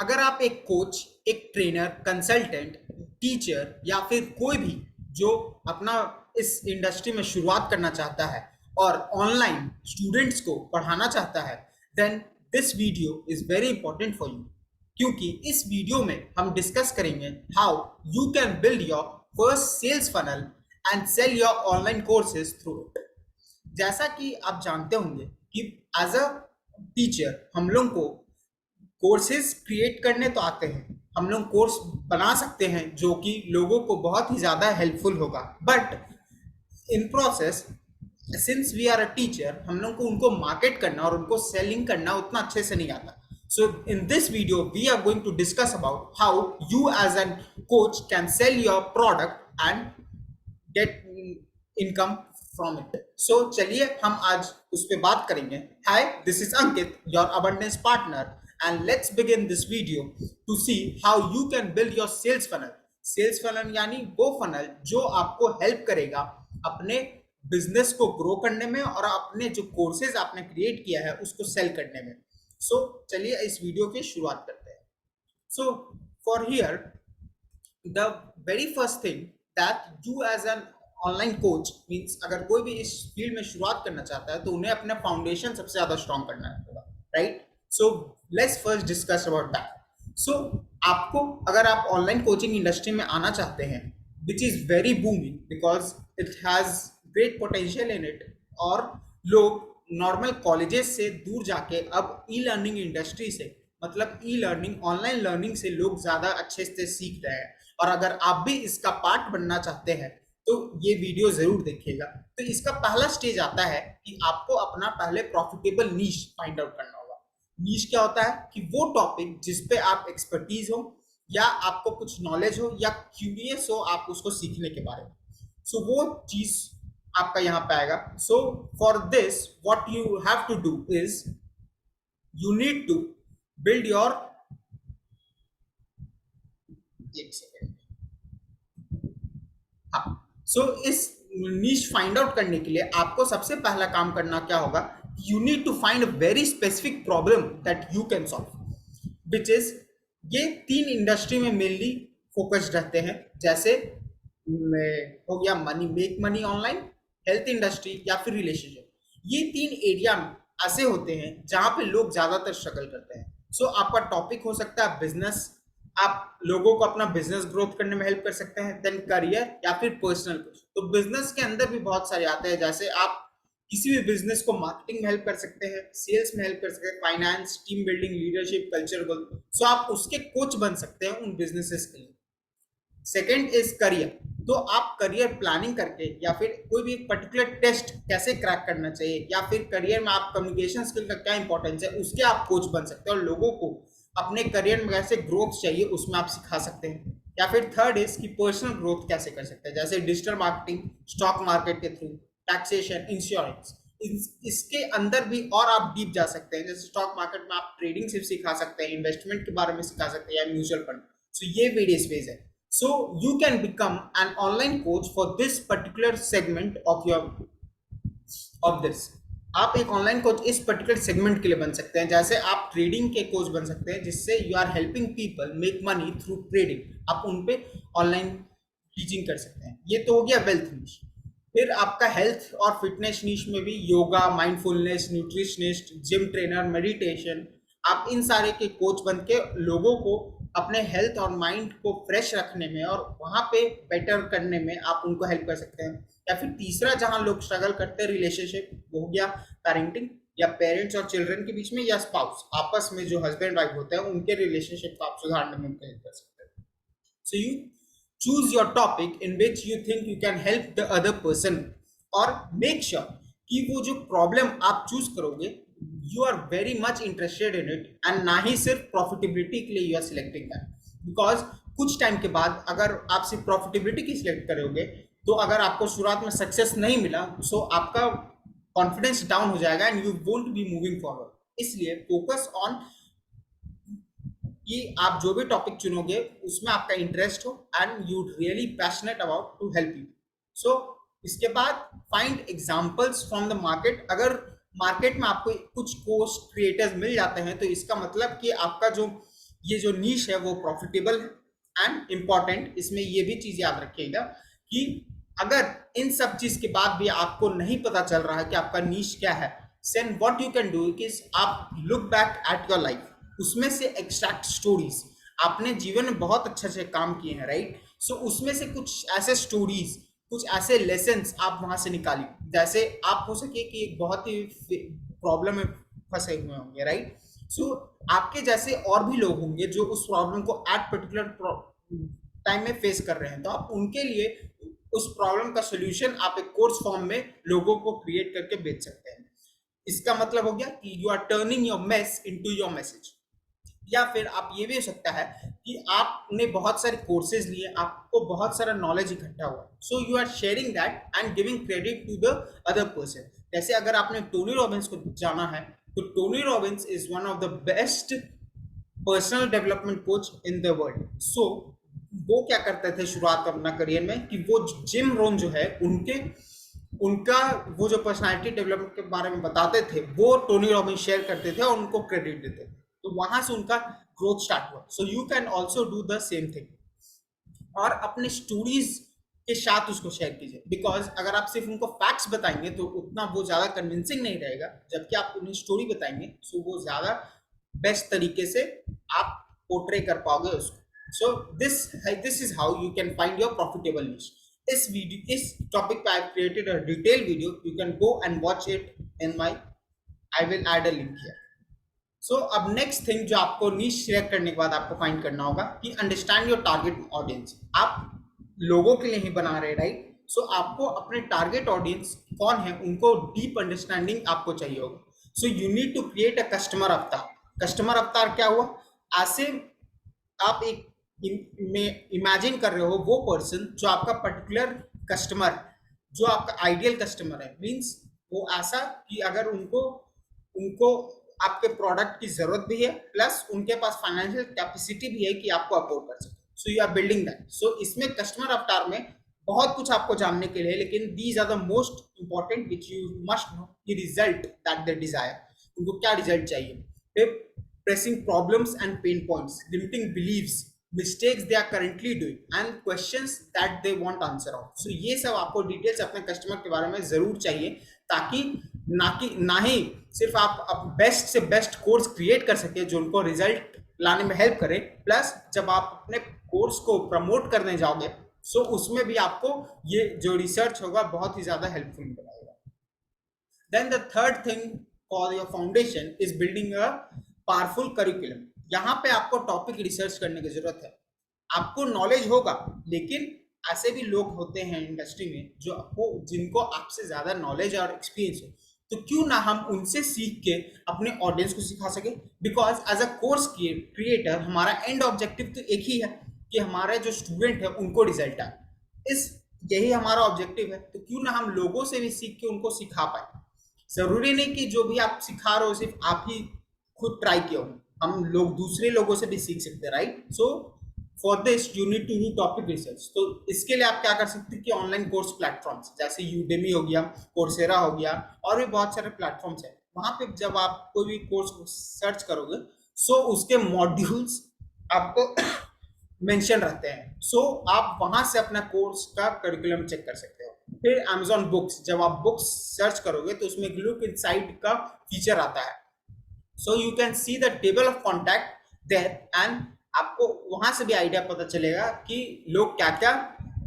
अगर आप एक कोच, एक ट्रेनर, कंसल्टेंट, टीचर या फिर कोई भी जो अपना इस इंडस्ट्री में शुरुआत करना चाहता है और ऑनलाइन स्टूडेंट्स को पढ़ाना चाहता है, then this video is very important for you. क्योंकि इस वीडियो में हम डिस्कस करेंगे how you can build your first sales funnel and sell your online courses through it. जैसा कि आप जानते होंगे कि एज अ टीचर हम लोग को कोर्सेज क्रिएट करने तो आते हैं, हम लोग कोर्स बना सकते हैं जो कि लोगों को बहुत ही ज़्यादा हेल्पफुल होगा, but in process since we are a teacher हम लोग को उनको मार्केट करना और उनको सेलिंग करना उतना अच्छे से नहीं आता। So in this video we are going to discuss about how you as an coach can sell your product and get income from it. सो चलिए हम आज उस पर बात करेंगे। Hi, this is Ankit, your abundance partner, and let's begin this video to see how you can build your sales funnel। Sales funnel यानी वो फनल जो आपको हेल्प करेगा अपने बिजनेस को ग्रो करने में और अपने जो कोर्सेज आपने क्रिएट किया है उसको सेल करने में। सो चलिए इस वीडियो की शुरुआत करते हैं। So for here the very first thing that you as an online coach means, अगर कोई भी इस फील्ड में शुरुआत करना चाहता है तो उन्हें अपना फाउंडेशन सबसे ज्यादा स्ट्रॉन्ग करना होगा, right? So let's first discuss about that. So आपको, अगर आप ऑनलाइन कोचिंग इंडस्ट्री में आना चाहते हैं which is very booming because it has great potential in it, और लोग नॉर्मल कॉलेजेस से दूर जाके अब ई लर्निंग इंडस्ट्री से, मतलब ई लर्निंग, ऑनलाइन लर्निंग से लोग ज्यादा अच्छे से सीख रहे हैं। और अगर आप भी इसका पार्ट बनना चाहते हैं तो ये वीडियो जरूर देखिएगा। तो इसका पहला स्टेज आता है कि आपको अपना पहले प्रॉफिटेबल नीश फाइंड आउट करना होगा। नीश क्या होता है कि वो टॉपिक जिस पे आप एक्सपर्टीज हो या आपको कुछ नॉलेज हो या क्यूरियस हो आप उसको सीखने के बारे में। सो वो चीज आपका यहाँ पे आएगा। So for this what you have to do is you need to build your, एक सेकेंड, हाँ। सो इस नीश फाइंड आउट करने के लिए आपको सबसे पहला काम करना क्या होगा, you need to find a very specific problem that you can solve which is, ये तीन इंडस्ट्री में मेनली फोकस्ड रहते हैं, जैसे हो गया money, make money online, health industry या फिर रिलेशनशिप। ये तीन एरिया ऐसे होते हैं जहां पे लोग ज्यादातर स्ट्रगल करते हैं। सो आपका टॉपिक हो सकता है बिजनेस, आप लोगों को अपना बिजनेस ग्रोथ करने में हेल्प कर सकते हैं, देन करियर या फिर पर्सनल कुछ। तो बिजनेस के अंदर भी बहुत सारे आते हैं, जैसे आप किसी भी बिजनेस को मार्केटिंग में हेल्प कर सकते हैं, सेल्स में हेल्प कर सकते हैं, finance, team building, leadership, culture growth. So आप उसके कोच बन सकते हैं उन बिजनेसेस के लिए। Second is career. तो आप करियर प्लानिंग करके या फिर कोई भी पर्टिकुलर टेस्ट कैसे क्रैक करना चाहिए या फिर करियर में आप कम्युनिकेशन स्किल का क्या इंपॉर्टेंस है उसके आप कोच बन सकते हैं, और लोगों को अपने करियर में कैसे ग्रोथ चाहिए उसमें आप सिखा सकते हैं। या फिर थर्ड इज कि पर्सनल ग्रोथ कैसे कर सकते हैं, जैसे डिजिटल मार्केटिंग, स्टॉक मार्केट के थ्रू, टैक्सेशन, इंश्योरेंस। इसके अंदर भी और आप डीप जा सकते हैं, जैसे स्टॉक मार्केट में आप ट्रेडिंग सिर्फ सिखा सकते हैं, इन्वेस्टमेंट के बारे में सिखा सकते हैं या म्यूचुअल फंड। सो ये वेरियस वेज है। So you can become an online coach for this particular segment of your of this. आप एक ऑनलाइन कोच इस पर्टिकुलर सेगमेंट के लिए बन सकते हैं, जैसे आप ट्रेडिंग के कोच बन सकते हैं जिससे you are helping people make money through trading, आप उन पे ऑनलाइन टीचिंग कर सकते हैं। ये तो हो गया वेल्थ नीश। फिर आपका हेल्थ और फिटनेस नीश में भी yoga, mindfulness, nutritionist, gym trainer, meditation, आप इन सारे के कोच बन के लोगों को अपने हेल्थ और माइंड को फ्रेश रखने में और वहाँ पे बेटर करने में आप उनको हेल्प कर सकते हैं। या फिर तीसरा जहाँ लोग स्ट्रगल करते हैं, रिलेशनशिप, वो हो गया पेरेंटिंग, या पेरेंट्स और चिल्ड्रन के बीच में, या स्पाउस, आपस में जो हस्बैंड वाइफ होते हैं उनके रिलेशनशिप को आप सुधारने में उनको हेल्प कर सकते हैं। So you choose your topic in which you think you can help the other person, और make sure कि वो जो प्रॉब्लम आप चूज करोगे you are very much interested in it, and ना ही सिर्फ प्रॉफिटेबिलिटी के लिए you are selecting that, because कुछ टाइम के बाद अगर आप सिर्फ प्रॉफिटेबिलिटी की सिलेक्ट करोगे तो अगर आपको शुरुआत में सक्सेस नहीं मिला सो आपका कॉन्फिडेंस डाउन हो जाएगा and you won't be moving forward. इसलिए फोकस ऑन कि आप जो भी टॉपिक चुनोगे उसमें आपका इंटरेस्ट हो and you really passionate about to help you. So इसके बाद find examples from the market. अगर मार्केट में आपको कुछ कोर्स क्रिएटर्स मिल जाते हैं तो इसका मतलब कि आपका जो ये जो नीश है वो प्रॉफिटेबल है एंड इम्पॉर्टेंट। इसमें ये भी चीज याद रखिएगा कि अगर इन सब चीज के बाद भी आपको नहीं पता चल रहा है कि आपका नीश क्या है, then what you can do is आप look back at your life, उसमें से एक्सट्रैक्ट स्टोरीज। आपने जीवन में बहुत अच्छे अच्छे काम किए हैं, राइट? सो उसमें से कुछ ऐसे स्टोरीज, कुछ ऐसे लेसन्स आप वहां से निकालिए। जैसे आप हो सके कि एक बहुत ही प्रॉब्लम में फंसे हुए होंगे, राइट? सो आपके जैसे और भी लोग होंगे जो उस प्रॉब्लम को एट पर्टिकुलर टाइम में फेस कर रहे हैं, तो आप उनके लिए उस प्रॉब्लम का सोल्यूशन आप एक कोर्स फॉर्म में लोगों को क्रिएट करके बेच सकते हैं। इसका मतलब हो गया कि you are turning your mess into your message. या फिर आप ये भी हो सकता है कि आपने बहुत सारे कोर्सेज लिए, आपको बहुत सारा नॉलेज इकट्ठा हुआ, so you are sharing that and giving credit to the other person. जैसे अगर आपने टोनी रॉबिन्स को जाना है, तो Tony Robbins is one of the best personal development coach in the world. So वो क्या करते थे शुरुआत अपना करियर में कि वो जिम रोन जो है उनके उनका वो जो पर्सनालिटी डेवलपमेंट के बारे में बताते थे वो टोनी रॉबिन्स शेयर करते थे और उनको क्रेडिट देते थे, तो वहां से उनका ग्रोथ स्टार्ट हुआ। So you can also do the same thing और अपने स्टोरीज के साथ उसको शेयर कीजिए, बिकॉज अगर आप सिर्फ उनको फैक्ट्स बताएंगे तो उतना वो ज्यादा कन्विंसिंग नहीं रहेगा, जबकि आप उन्हें स्टोरी बताएंगे सो वो ज्यादा बेस्ट तरीके से आप पोर्ट्रे कर पाओगे उसको। So this is how you can find your profitable niche. इस टॉपिक पे I created a detail video, you can go and watch it in my, I will add a link here. So अब next thing जो आपको नीश share करने के बाद आपको find करना होगा कि अंडरस्टैंड योर टारगेट ऑडियंस। आप लोगों के लिए ही बना रहे, राइट? सो आपको अपने टारगेट ऑडियंस कौन है उनको डीप अंडरस्टैंडिंग आपको चाहिए होगा। So you need to create a customer अवतार। कस्टमर अवतार क्या हुआ? ऐसे आप एक में इमेजिन कर रहे हो वो पर्सन जो आपका पर्टिकुलर कस्टमर, जो आपका आइडियल कस्टमर है, मीन्स वो ऐसा कि अगर उनको उनको आपके प्रोडक्ट की जरूरत भी है प्लस उनके पास फाइनेंशियल कैपेसिटी भी है कि आपको अफोर्ड कर सके। So you are building that. So इसमें कस्टमर अवतार में बहुत कुछ आपको जानने के लिए, लेकिन these are the most important which you must know कि रिजल्ट दैट दे डिजायर, उनको क्या रिजल्ट चाहिए। फिर pressing problems and pain points, limiting beliefs, mistakes they are currently doing and questions that they want answer of। so ये सब आपको details अपने customer के बारे में जरूर चाहिए, ताकि ना ही सिर्फ आप बेस्ट से बेस्ट कोर्स क्रिएट कर सके जो उनको रिजल्ट लाने में हेल्प करे, प्लस जब आप अपने कोर्स को प्रमोट करने जाओगे सो उसमें भी आपको ये जो रिसर्च होगा बहुत ही ज्यादा हेल्पफुल बनाएगा। Then the third thing for your foundation is building a powerful curriculum. यहाँ पे आपको टॉपिक रिसर्च करने की जरूरत है। आपको नॉलेज होगा, लेकिन ऐसे भी लोग होते हैं इंडस्ट्री में जो आपको जिनको आपसे ज्यादा नॉलेज और एक्सपीरियंस है, तो क्यों ना हम उनसे सीख के अपने ऑडियंस को सिखा सके। Because as a course creator हमारा एंड ऑब्जेक्टिव तो एक ही है कि हमारे जो स्टूडेंट है उनको रिजल्ट आए, इस यही हमारा ऑब्जेक्टिव है। तो क्यों ना हम लोगों से भी सीख के उनको सिखा पाए। जरूरी नहीं कि जो भी आप सिखा रहे हो सिर्फ आप ही खुद ट्राई किया हो, हम लोग दूसरे लोगों से भी सीख सकते हैं, right? So for this you need to do topic research. तो इसके लिए आप क्या कर सकते हैं कि ऑनलाइन कोर्स प्लेटफॉर्म्स जैसे यूडेमी हो गया, कोर्सेरा हो गया, और भी बहुत सारे प्लेटफॉर्म्स है। वहां पे जब आप कोई भी कोर्स सर्च करोगे सो उसके मॉड्यूल्स आपको मेंशन रहते हैं, सो आप वहां से अपना कोर्स का करिकुलम चेक कर सकते हो। फिर Amazon बुक्स, जब आप बुक्स सर्च करोगे तो उसमें लुक इनसाइड का फीचर आता है, so you can see the table of contact there and आपको वहां से भी आइडिया पता चलेगा कि लोग क्या क्या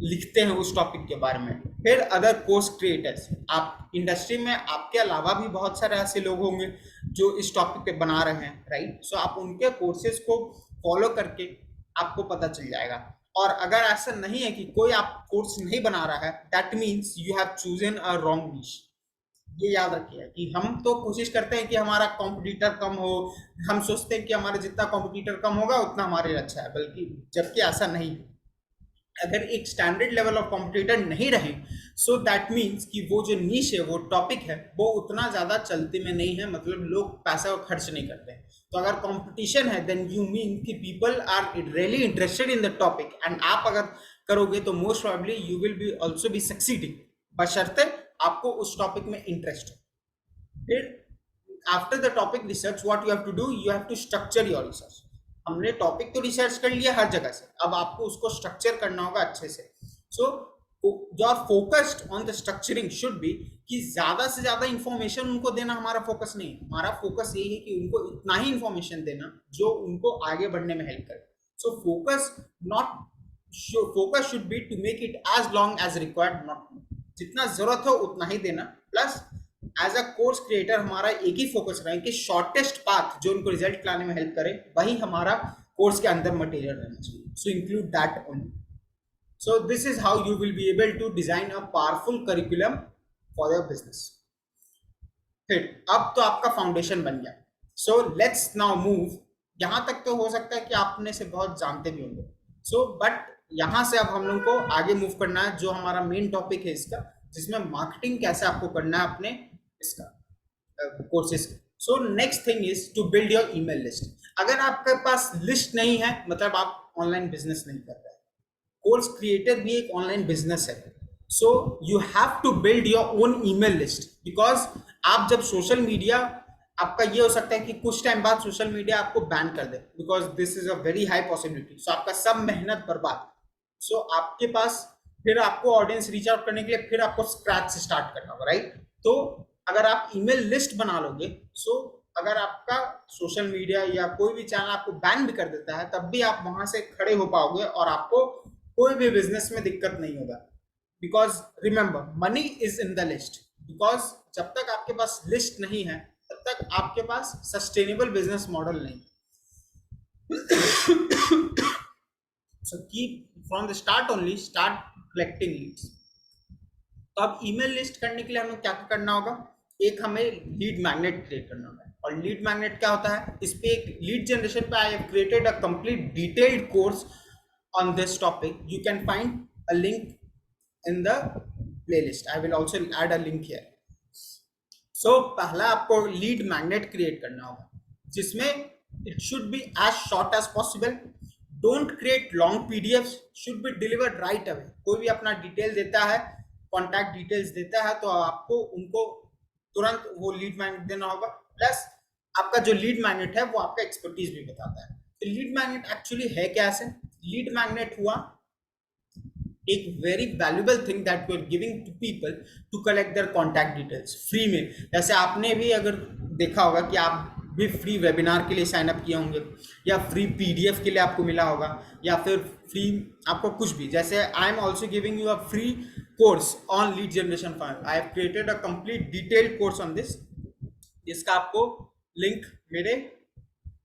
लिखते हैं उस टॉपिक के बारे में। फिर अदर कोर्स क्रिएटर्स, आप इंडस्ट्री में आपके अलावा भी बहुत सारे ऐसे लोग होंगे जो इस टॉपिक पे बना रहे हैं, राइट? सो आप उनके कोर्सेज को फॉलो करके आपको पता चल जाएगा। और अगर ऐसा नहीं है कि कोई आप कोर्स नहीं बना रहा है, that means you have chosen a wrong निश। ये याद रखिए कि हम तो कोशिश करते हैं कि हमारा कॉम्पिटिटर कम हो, हम सोचते हैं कि हमारा जितना कॉम्पिटिटर कम होगा उतना हमारे लिए अच्छा है, बल्कि जबकि ऐसा नहीं है। अगर एक स्टैंडर्ड लेवल ऑफ कॉम्पिटिटर नहीं रहे सो दैट मीन्स कि वो जो नीश है, वो टॉपिक है, वो उतना ज़्यादा चलते में नहीं है, मतलब लोग पैसा खर्च नहीं करते हैं। तो अगर कंपटीशन है देन यू मीन कि people are really interested in the topic, and आप अगर करोगे तो most probably you will be also be succeeding, बशर्ते आपको उस टॉपिक में इंटरेस्ट हो। फिर after the topic research what you have to do, you have to structure your research. हमने टॉपिक तो रिसर्च कर लिया हर जगह से, अब आपको उसको स्ट्रक्चर करना होगा अच्छे से. So your focused on the structuring should be कि ज्यादा से ज्यादा इंफॉर्मेशन उनको देना हमारा फोकस नहीं है. हमारा फोकस यही है कि उनको इतना ही इंफॉर्मेशन देना जो उनको आगे बढ़ने में हेल्प करे. So not focus should be to make it as long as required, not जितना जरूरत हो उतना ही देना. Plus as a course creator हमारा एक ही फोकस रहे कि शॉर्टेस्ट पाथ जो उनको रिजल्ट लाने में हेल्प करे वही हमारा कोर्स के अंदर मटेरियल रहना चाहिए. So include that only. So this is how you will be able to design a powerful curriculum for your business. फिर अब तो आपका फाउंडेशन बन गया. So let's now move. यहां तक तो हो सकता है कि आपने से बहुत जानते भी होंगे. सो बट यहां से अब हम लोग को आगे मूव करना है जो हमारा मेन टॉपिक है इसका, जिसमें मार्केटिंग कैसे आपको करना है अपने इसका courses. So next thing is to build your email list. अगर आपके पास लिस्ट नहीं है मतलब आप ऑनलाइन बिजनेस नहीं कर रहे. कोर्स क्रिएटर भी एक ऑनलाइन बिजनेस है. So you have to build your own email list. Because आप जब सोशल मीडिया, आपका ये हो सकता है कि कुछ टाइम बाद सोशल मीडिया आपको बैन कर दे, because this is a very high possibility. So आपका सब मेहनत बर्बाद. सो आपके पास फिर आपको ऑडियंस रीच आउट करने के लिए फिर आपको स्क्रैच से स्टार्ट करना होगा, राइट. तो अगर आप ईमेल लिस्ट बना लोगे, सो अगर आपका सोशल मीडिया या कोई भी चैनल आपको बैन भी कर देता है तब भी आप वहां से खड़े हो पाओगे और आपको कोई भी बिजनेस में दिक्कत नहीं होगा. Because remember money is in the list. Because जब तक आपके पास लिस्ट नहीं है तब तक आपके पास सस्टेनेबल बिजनेस मॉडल नहीं. So keep from the start only start collecting leads. तो अब ईमेल लिस्ट करने के लिए हमें क्या करना होगा. एक हमें लीड मैग्नेट क्रिएट करना होगा. और लीड मैग्नेट क्या होता है, इस पे एक लीड जनरेशन पे I have created a complete detailed course on this topic. You can find a link in the playlist. I will also add a link here. So पहला आपको लीड मैग्नेट क्रिएट करना होगा जिसमें it should be as short as possible. Don't create long PDFs. Should be delivered right away. कोई भी अपना detail देता है, कॉन्टैक्ट डिटेल्स देता है, तो आपको उनको तुरंत वो लीड मैग्नेट देना होगा. प्लस आपका जो लीड मैग्नेट है वो आपका एक्सपर्टीज भी बताता है. तो लीड मैग्नेट एक्चुअली है क्या ऐसे. लीड मैग्नेट हुआ एक very valuable thing that you are giving to people to collect their contact details free में. जैसे आपने भी अगर देखा होगा कि आप भी फ्री वेबिनार के लिए साइन अप किए होंगे या फ्री पीडीएफ के लिए आपको मिला होगा या फिर फ्री आपको कुछ भी. जैसे आई am also giving you a free course on lead generation funnel. I have created a complete detailed course on this, जिसका आपको लिंक मेरे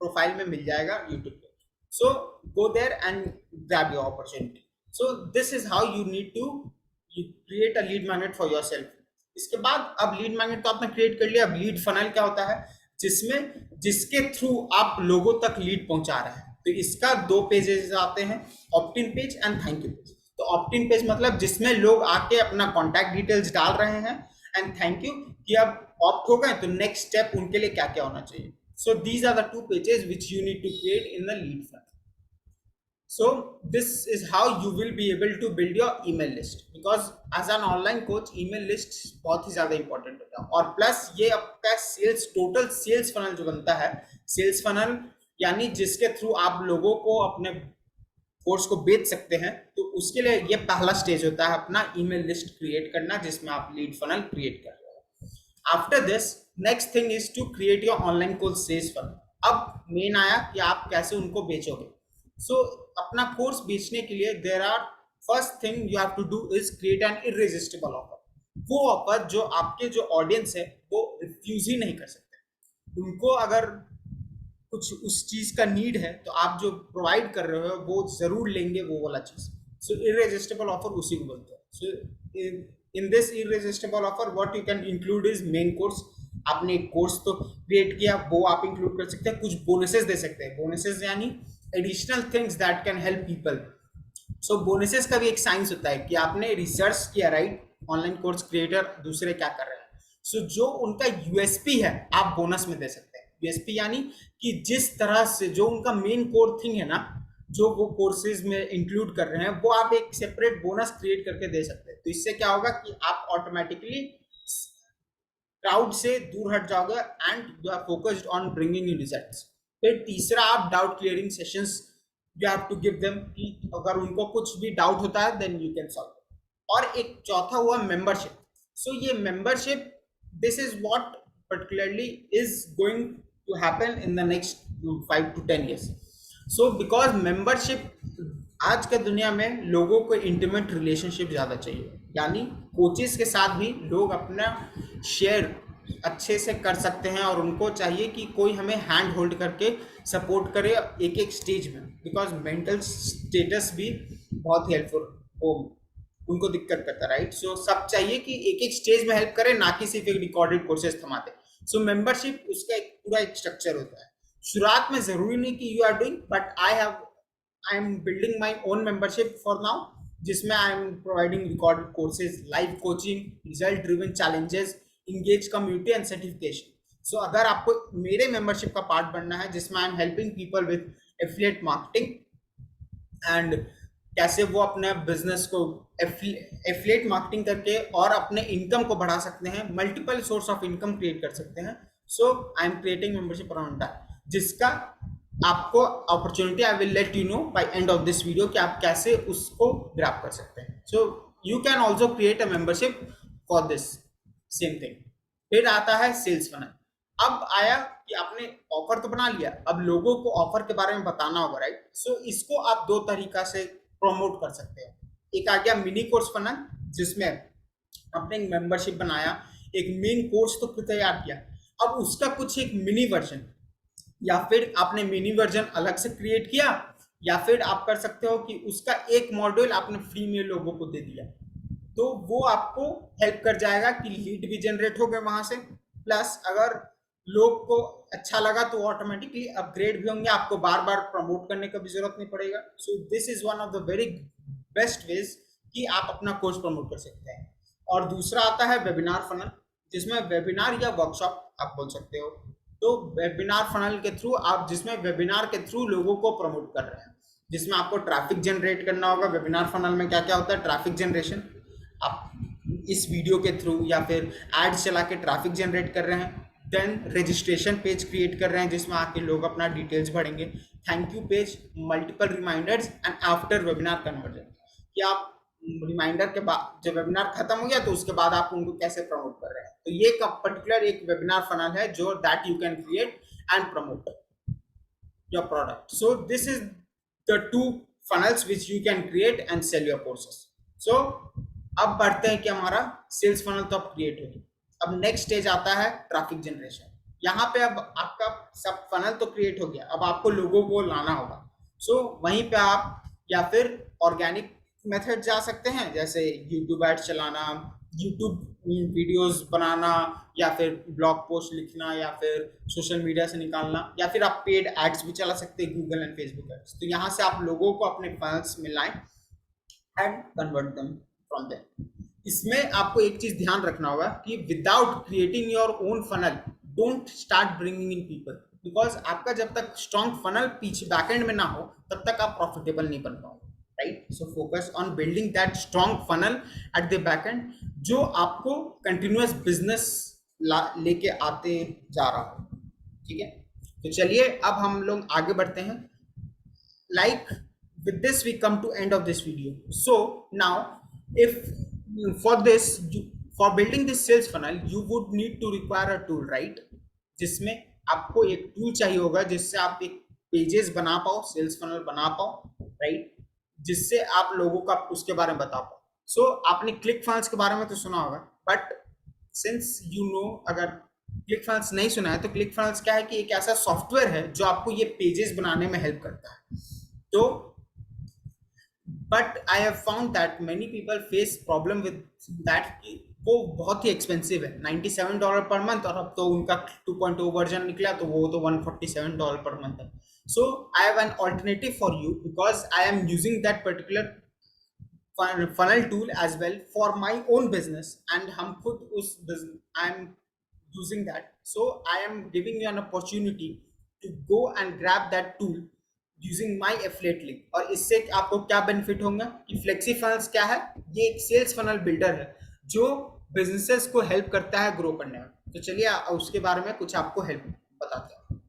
प्रोफाइल में मिल जाएगा यूट्यूब पे. So go there and grab your opportunity. So this is how you need to create a lead magnet for yourself. इसके बाद अब lead magnet तो आपने क्रिएट कर लिया. अब लीड फनल क्या होता है, जिसके थ्रू आप लोगों तक लीड पहुंचा रहे हैं. तो इसका दो पेजेस आते हैं, opt in page and thank you page. तो ऑप्ट इन पेज मतलब जिसमें लोग आके अपना कॉन्टैक्ट डिटेल्स डाल रहे हैं, एंड थैंक यू कि अब ऑप्ट हो गए तो नेक्स्ट स्टेप उनके लिए क्या क्या होना चाहिए. So these are the two pages which you need to create in the lead funnel. So this is how you will be able to build your email list, because as an online coach email list बहुत ही ज़्यादा important होता है. और plus ये आपका sales total sales funnel जो बनता है, सेल्स फनल यानी जिसके थ्रू आप लोगों को अपने कोर्स को बेच सकते हैं, तो उसके लिए ये पहला स्टेज होता है अपना ईमेल लिस्ट क्रिएट करना, जिसमें आप लीड फनल क्रिएट कर रहे हो. After this next thing is to create your online course sales funnel. अब मेन आया कि आप कैसे उनको बेचोगे. सो अपना कोर्स बेचने के लिए there are first thing you have to do is create an irresistible offer. वो ऑफर जो आपके जो ऑडियंस है वो रिफ्यूज ही नहीं कर सकते. उनको अगर कुछ उस चीज का नीड है तो आप जो प्रोवाइड कर रहे हो वो जरूर लेंगे वो वाला चीज. सो इररेजिस्टिबल ऑफर उसी को बोलते हैं. So in this irresistible offer what you can include is main course. आपने एक कोर्स तो क्रिएट किया, वो आप इंक्लूड कर सकते हैं. कुछ बोनसेस दे सकते हैं. बोनसेस यानी additional things that can help people. So bonuses का भी एक साइंस होता है कि आपने रिसर्च किया, राइट, ऑनलाइन कोर्स क्रिएटर दूसरे क्या कर रहे हैं. सो जो उनका यूएसपी है आप बोनस में दे सकते हैं. यूएसपी यानी कि जिस तरह से जो उनका मेन कोर थिंग है ना, जो वो कोर्सेज में इंक्लूड कर रहे हैं, वो आप एक सेपरेट बोनस क्रिएट करके दे सकते हैं. तो इससे क्या होगा कि आप ऑटोमेटिकली क्राउड से दूर हट जाओगे and you are focused on bringing in results. फिर तीसरा, आप doubt clearing sessions you have to give them, कि अगर उनको कुछ भी डाउट होता है देन यू कैन सॉल्व। और एक चौथा हुआ मेंबरशिप। सो ये membership, this is what particularly is going to happen in the next 5 to 10 years. So because membership, आज के दुनिया में लोगों को इंटीमेट रिलेशनशिप ज़्यादा चाहिए, यानी कोचेस के साथ भी लोग अपना शेयर अच्छे से कर सकते हैं, और उनको चाहिए कि कोई हमें हैंड होल्ड करके सपोर्ट करे एक एक स्टेज में, बिकॉज मेंटल स्टेटस भी बहुत हेल्पफुल हो, उनको दिक्कत करता है, राइट। सो सब चाहिए कि एक एक स्टेज में हेल्प करे, ना कि सिर्फ एक रिकॉर्डेड कोर्सेज थमाते। सो मेंबरशिप उसका एक पूरा एक स्ट्रक्चर होता है। शुरुआत में जरूरी नहीं कि you are doing, but I am building my own membership for now, जिसमें I am providing recorded courses, live coaching, result driven challenges, engage community and certification. So अगर आपको मेरे मेंबरशिप का पार्ट बनना है, जिसमें I am helping people with affiliate marketing and कैसे वो अपने बिजनेस को एफिलिएट मार्केटिंग करके और अपने इनकम को बढ़ा सकते हैं, multiple source of income create कर सकते हैं। So I am creating membership around that, जिसका आपको opportunity I will let you know by end of this video कि आप कैसे उसको ग्रैब कर सकते हैं। So you can also create a membership for this same thing. फिर आता है सेल्स फनल। अब आया कि आपने ऑफर तो बना लिया, अब लोगों को ऑफर के बारे में बताना होगा, राइट। सो इसको आप दो तरीका से प्रमोट कर सकते हैं। एक आ गया मिनी कोर्स फनल, जिसमें आपने एक मेंबरशिप बनाया, एक मेन कोर्स तो खुद तैयार किया, अब उसका कुछ एक मिनी वर्जन, या फिर आपने मिनी वर्जन अलग से क्रिएट किया, या फिर आप कर सकते हो कि उसका एक मॉड्यूल आपने फ्री में लोगों को दे दिया, तो वो आपको हेल्प कर जाएगा कि लीड भी जनरेट हो गए वहां से, प्लस अगर लोग को अच्छा लगा तो ऑटोमेटिकली अपग्रेड भी होंगे, आपको बार बार प्रमोट करने का भी जरूरत नहीं पड़ेगा। सो this is one of the very best veg कि आप अपना कोर्स प्रमोट कर सकते हैं। और दूसरा आता है वेबिनार फनल, जिसमें वेबिनार या वर्कशॉप आप बोल सकते हो। तो वेबिनार फनल के थ्रू आप, जिसमें वेबिनार के थ्रू लोगों को प्रमोट कर रहे हैं, जिसमें आपको ट्रैफिक जनरेट करना होगा। वेबिनार फनल में क्या क्या होता है, ट्रैफिक जनरेशन, आप इस वीडियो के थ्रू या फिर एड्स चला के ट्रैफिक जनरेट कर रहे हैं। देन रजिस्ट्रेशन पेज क्रिएट कर रहे हैं, जिसमें आके लोग अपना डिटेल्स भरेंगे। Thank you page, multiple reminders and after webinar conversion, कि आप रिमाइंडर के बाद जब वेबिनार खत्म हो गया तो उसके बाद आप उनको कैसे प्रमोट कर रहे हैं। तो ये पर्टिकुलर एक वेबिनार फनल है जो that you can create and promote your product. So this is the two funnels which you can create and sell your courses. So अब बढ़ते हैं कि हमारा सेल्स फनल तो अब क्रिएट हो गया, अब नेक्स्ट स्टेज आता है ट्रैफिक जनरेशन। यहाँ पे अब आपका सब फनल तो क्रिएट हो गया, अब आपको लोगों को लाना होगा। सो वहीं पे आप या फिर ऑर्गेनिक मेथड जा सकते हैं, जैसे यूट्यूब एड्स चलाना, यूट्यूब वीडियोस बनाना, या फिर ब्लॉग पोस्ट लिखना, या फिर सोशल मीडिया से निकालना, या फिर आप पेड एड्स भी चला सकते हैं, गूगल एंड फेसबुक एड्स। तो यहाँ से आप लोगों को अपने फनल्स में लाएं and convert them from there. इसमें आपको एक चीज ध्यान रखना होगा कि without creating your own funnel don't start bringing in people, because आपका जब तक स्ट्रॉन्ग फनल पीछे बैकएंड में ना हो तब तक आप प्रॉफिटेबल नहीं बन पाओगे, right. So focus on building that strong funnel at the backend, जो आपको कंटिन्यूअस बिजनेस लेके आते जा रहा हो, ठीक है। तो चलिए अब हम लोग आगे बढ़ते हैं। Like with this we come to end of this video. So now if for this for building this sales funnel you would need to require a tool, right, जिसमें आपको एक टूल चाहिए होगा जिससे आप एक पेजेस बना पाओ, सेल्स फनल बना पाओ, राइट, जिससे आप लोगों का उसके बारे में बता पाओ। सो आपने क्लिक फनल्स के बारे में तो सुना होगा, बट सिंस यू नो, अगर क्लिक फनल्स नहीं सुना है तो क्लिक फनल्स क्या है कि एक ऐसा सॉफ्टवेयर है जो आपको ये पेजेस बनाने में हेल्प करता है। तो but I have found that many people face problem with that, वो बहुत ही एक्सपेंसिव है, $97 पर मंथ, और अब तो उनका 2.0 वर्जन निकला तो वो तो $147 पर मंथ है। So I have an alternative for you, because I am using that particular funnel tool as well for my own business, and हम खुद उस I am using that, so I am giving you an opportunity to go and grab that tool using my affiliate link। और इससे आपको क्या benefit होगा कि flexi funnels क्या है, ये एक सेल्स फनल बिल्डर है जो बिजनेसेस को हेल्प करता है ग्रो करने में। तो चलिए उसके बारे में कुछ आपको हेल्प बताते हैं।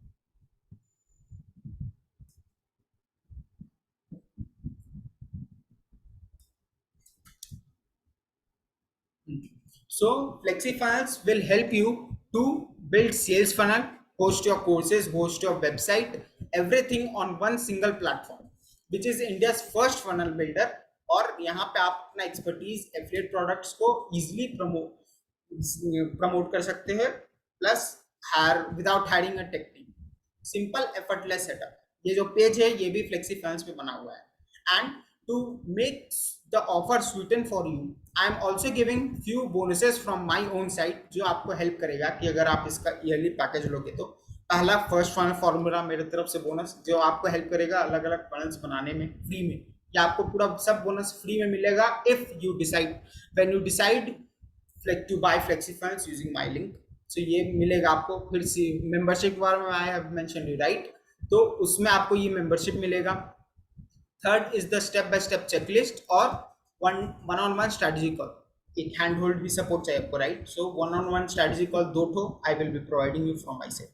So flexi funnels will help you to build sales funnel, host your courses, host your website, everything on one single platform, which is India's first funnel builder. और यहाँ पे आप अपना एक्सपर्टीज एफिलिएट प्रोडक्ट्स को easily promote कर सकते हैं, plus hire without hiring a tech team, simple effortless setup. ये जो पेज है ये भी फ्लेक्सी फंड्स पे बना हुआ है. And to make the offer sweeten for you, I am also giving few bonuses from my own site, जो आपको हेल्प करेगा कि अगर आप इसका ईयरली पैकेज लोगे तो पहला फर्स्ट फनल फॉर्मूला मेरे तरफ से बोनस, जो आपको हेल्प करेगा अलग अलग फनल्स बनाने में फ्री में, या आपको पूरा सब बोनस फ्री में मिलेगा if you decide, when you decide to buy flexi funds using my link. So ये मिलेगा आपको. फिर मेंबरशिप के बारे में I have mentioned you right, तो उसमें आपको ये मेंबरशिप मिलेगा. Third is the step by step checklist और one on one strategy call. एक हैंड होल्ड भी सपोर्ट चाहिए आपको right. So one on one strategy call 2 ठो I will be providing you from my side.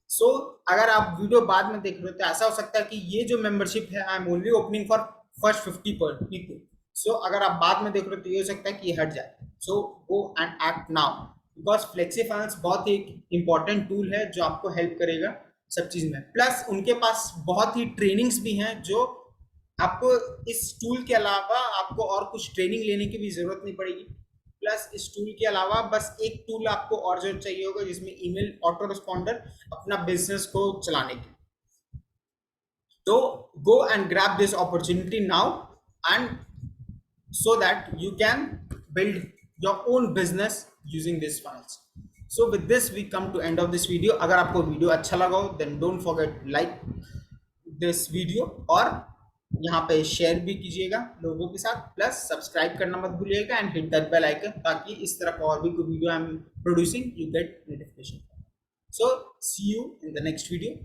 So अगर आप video बाद में देख रहे हो तो ऐसा हो सकता है कि ये जो मेंबरशिप है I am only opening for first 50 people. So अगर आप बाद में देख रहे हो तो ये हो सकता है कि ये हट जाए. So go and act now, because flexi finance बहुत ही इंपॉर्टेंट टूल है जो आपको हेल्प करेगा सब चीज में. प्लस उनके पास बहुत ही ट्रेनिंग्स भी हैं, जो आपको इस टूल के अलावा आपको और कुछ ट्रेनिंग लेने की भी जरूरत नहीं पड़ेगी. प्लस इस टूल के अलावा बस एक टूल आपको और जरूर चाहिए होगा, जिसमें ईमेल ऑटो रिस्पॉन्डर अपना बिजनेस को चलाने की. तो go and grab this opportunity now, and so that you can build your own business using these funnels. So with this we come to end of this video. अगर आपको video अच्छा लगा हो then don't forget like this video, और यहाँ पे share भी कीजिएगा लोगों के साथ, प्लस सब्सक्राइब करना मत भूलिएगा and hit that bell icon, ताकि इस तरह का और भी कोई video I am producing you get notification. So see you in the next video.